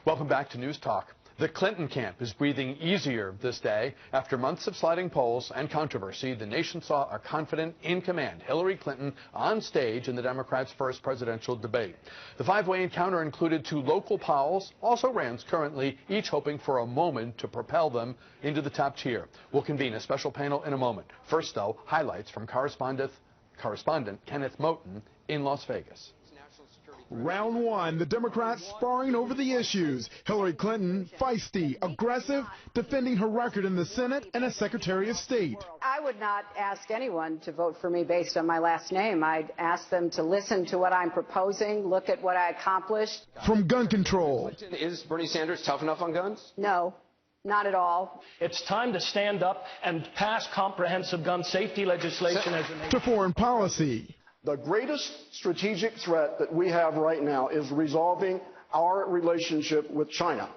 Welcome back to News Talk. The Clinton camp is breathing easier this day. After months of sliding polls and controversy, the nation saw a confident, in-command Hillary Clinton on stage in the Democrats' first presidential debate. The five-way encounter included two local pals, also Rands currently, each hoping for a moment to propel them into the top tier. We'll convene a special panel in a moment. First, though, highlights from correspondent Kenneth Moton in Las Vegas. Round one, the Democrats sparring over the issues. Hillary Clinton, feisty, aggressive, defending her record in the Senate and as Secretary of State. I would not ask anyone to vote for me based on my last name. I'd ask them to listen to what I'm proposing, look at what I accomplished. From gun control. Is Bernie Sanders tough enough on guns? No. Not at all. It's time to stand up and pass comprehensive gun safety legislation as a nation. To foreign policy. The greatest strategic threat that we have right now is resolving our relationship with China.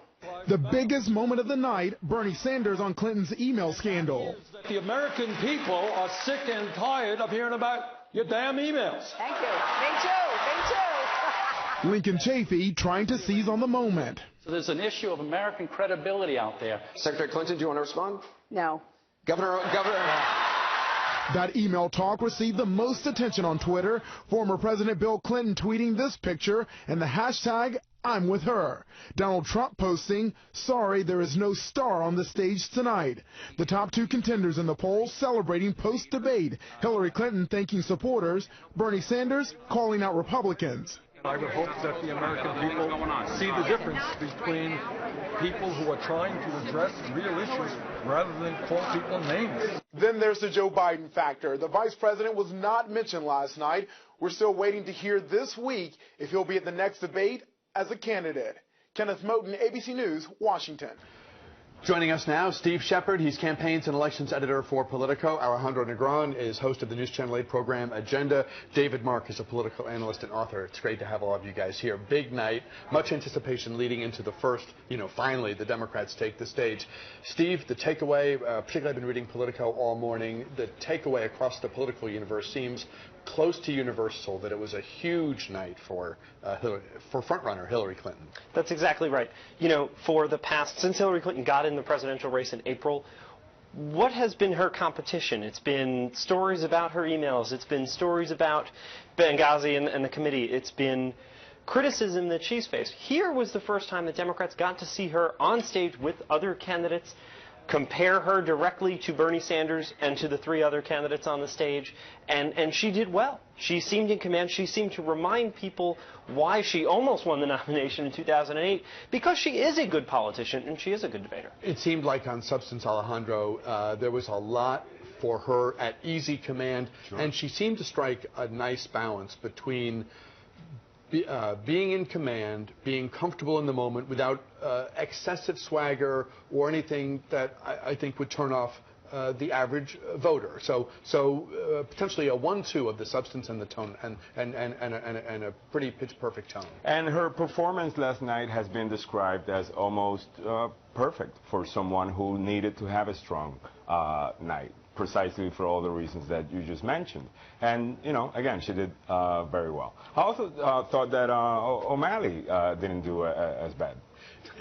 The biggest moment of the night, Bernie Sanders on Clinton's email scandal. The American people are sick and tired of hearing about your damn emails. Thank you. Me too. Lincoln Chafee trying to seize on the moment. So there's an issue of American credibility out there. Secretary Clinton, do you want to respond? No. Governor. That email talk received the most attention on Twitter. Former President Bill Clinton tweeting this picture and the hashtag I'm with her. Donald Trump posting, sorry there is no star on the stage tonight. The top two contenders in the polls celebrating post-debate. Hillary Clinton thanking supporters, Bernie Sanders calling out Republicans. I would hope that the American people see the difference between people who are trying to address real issues rather than call people names. Then there's the Joe Biden factor. The vice president was not mentioned last night. We're still waiting to hear this week if he'll be at the next debate as a candidate. Kenneth Moton, ABC News, Washington. Joining us now, Steve Shepard. He's campaigns and elections editor for Politico. Alejandro Negron is host of the News Channel 8 program Agenda. David Mark is a political analyst and author. It's great to have all of you guys here. Big night, much anticipation leading into the first, finally the Democrats take the stage. Steve, the takeaway, particularly I've been reading Politico all morning, the takeaway across the political universe seems close to universal, that it was a huge night for frontrunner Hillary Clinton. That's exactly right. For the past, since Hillary Clinton got in the presidential race in April, what has been her competition? It's been stories about her emails. It's been stories about Benghazi and the committee. It's been criticism that she's faced. Here was the first time that Democrats got to see her on stage with other candidates, compare her directly to Bernie Sanders and to the three other candidates on the stage, and she did well. She seemed in command. She seemed to remind people why she almost won the nomination in 2008, because she is a good politician and she is a good debater. It seemed like on substance, Alejandro, there was a lot for her at easy command, and she seemed to strike a nice balance between being in command, being comfortable in the moment without excessive swagger or anything that I think would turn off the average voter. So potentially a 1-2 of the substance and the tone and a pretty pitch-perfect tone. And her performance last night has been described as almost perfect for someone who needed to have a strong night, precisely for all the reasons that you just mentioned. And, again, she did very well. I also thought that O'Malley didn't do as bad.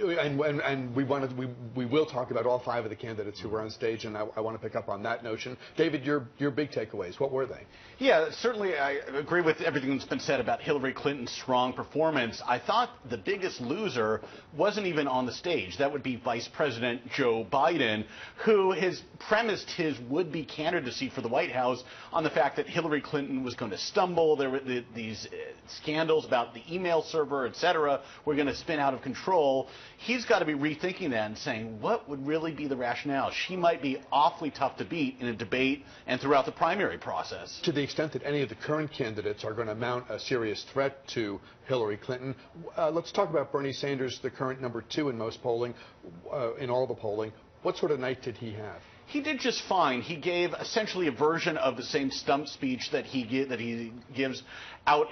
And we will talk about all five of the candidates who were on stage, and I want to pick up on that notion. David, your big takeaways, what were they? Yeah, certainly I agree with everything that's been said about Hillary Clinton's strong performance. I thought the biggest loser wasn't even on the stage. That would be Vice President Joe Biden, who has premised his would-be candidacy for the White House on the fact that Hillary Clinton was going to stumble. There were these scandals about the email server, et cetera, were going to spin out of control. He's got to be rethinking that and saying, what would really be the rationale? She might be awfully tough to beat in a debate and throughout the primary process. To the extent that any of the current candidates are going to mount a serious threat to Hillary Clinton, let's talk about Bernie Sanders, the current #2 in most polling, in all the polling. What sort of night did he have? he did just fine. He gave essentially a version of the same stump speech that he gives out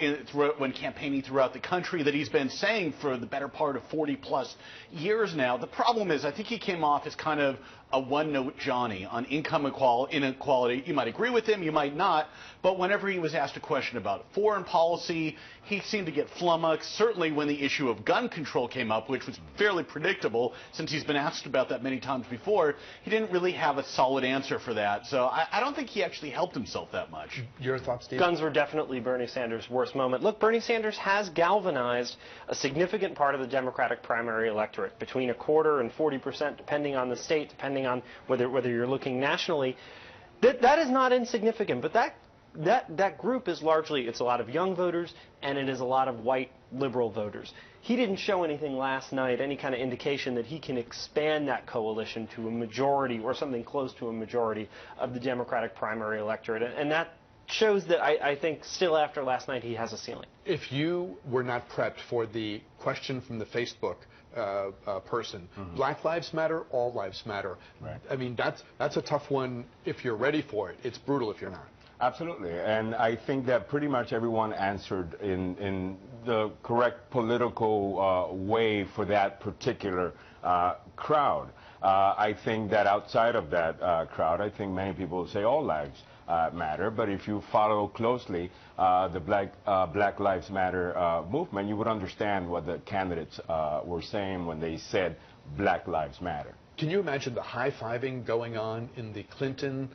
when campaigning throughout the country that he's been saying for the better part of 40-plus years now. The problem is I think he came off as kind of a one-note Johnny on income inequality. You might agree with him, you might not, but whenever he was asked a question about foreign policy, he seemed to get flummoxed. Certainly when the issue of gun control came up, which was fairly predictable since he's been asked about that many times before, he didn't really have a solid answer for that. So I don't think he actually helped himself that much. Your thoughts, Steve? Guns were definitely Bernie Sanders' worst moment. Look, Bernie Sanders has galvanized a significant part of the Democratic primary electorate, between a quarter and 40%, depending on the state, depending on whether you're looking nationally. That is not insignificant, but that group is largely, it's a lot of young voters, and it is a lot of white liberal voters. He didn't show anything last night, any kind of indication that he can expand that coalition to a majority or something close to a majority of the Democratic primary electorate, and that shows that I think still after last night he has a ceiling. If you were not prepped for the question from the Facebook person, Black Lives Matter, all lives matter. Right. I mean, that's a tough one if you're ready for it. It's brutal if you're not. Absolutely, and I think that pretty much everyone answered in the correct political way for that particular crowd. I think that outside of that crowd, I think many people say all lives matter, but if you follow closely the Black Lives Matter movement, you would understand what the candidates were saying when they said Black Lives Matter. Can you imagine the high-fiving going on in the Clinton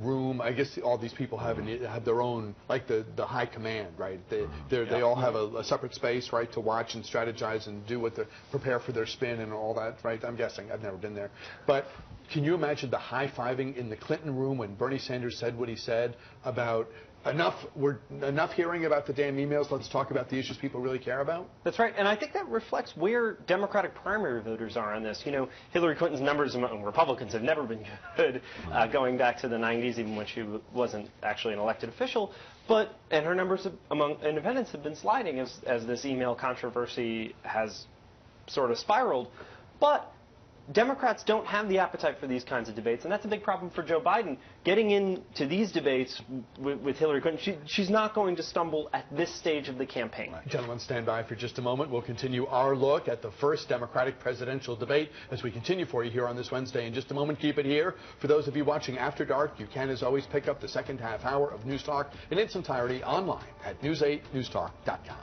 room? I guess all these people have their own, like the high command, right? They all have a separate space, right, to watch and strategize and do prepare for their spin and all that, right? I'm guessing. I've never been there. But can you imagine the high-fiving in the Clinton room when Bernie Sanders said what he said about enough hearing about the damn emails, let's talk about the issues people really care about? That's right, and I think that reflects where Democratic primary voters are on this. You know, Hillary Clinton's numbers among Republicans have never been good, going back to the 90s, even when she wasn't actually an elected official. And her numbers among independents have been sliding as this email controversy has sort of spiraled. But Democrats don't have the appetite for these kinds of debates, and that's a big problem for Joe Biden. Getting into these debates with Hillary Clinton, she's not going to stumble at this stage of the campaign. Right. Gentlemen, stand by for just a moment. We'll continue our look at the first Democratic presidential debate as we continue for you here on this Wednesday. In just a moment, keep it here. For those of you watching After Dark, you can, as always, pick up the second half hour of News Talk in its entirety online at news8newstalk.com.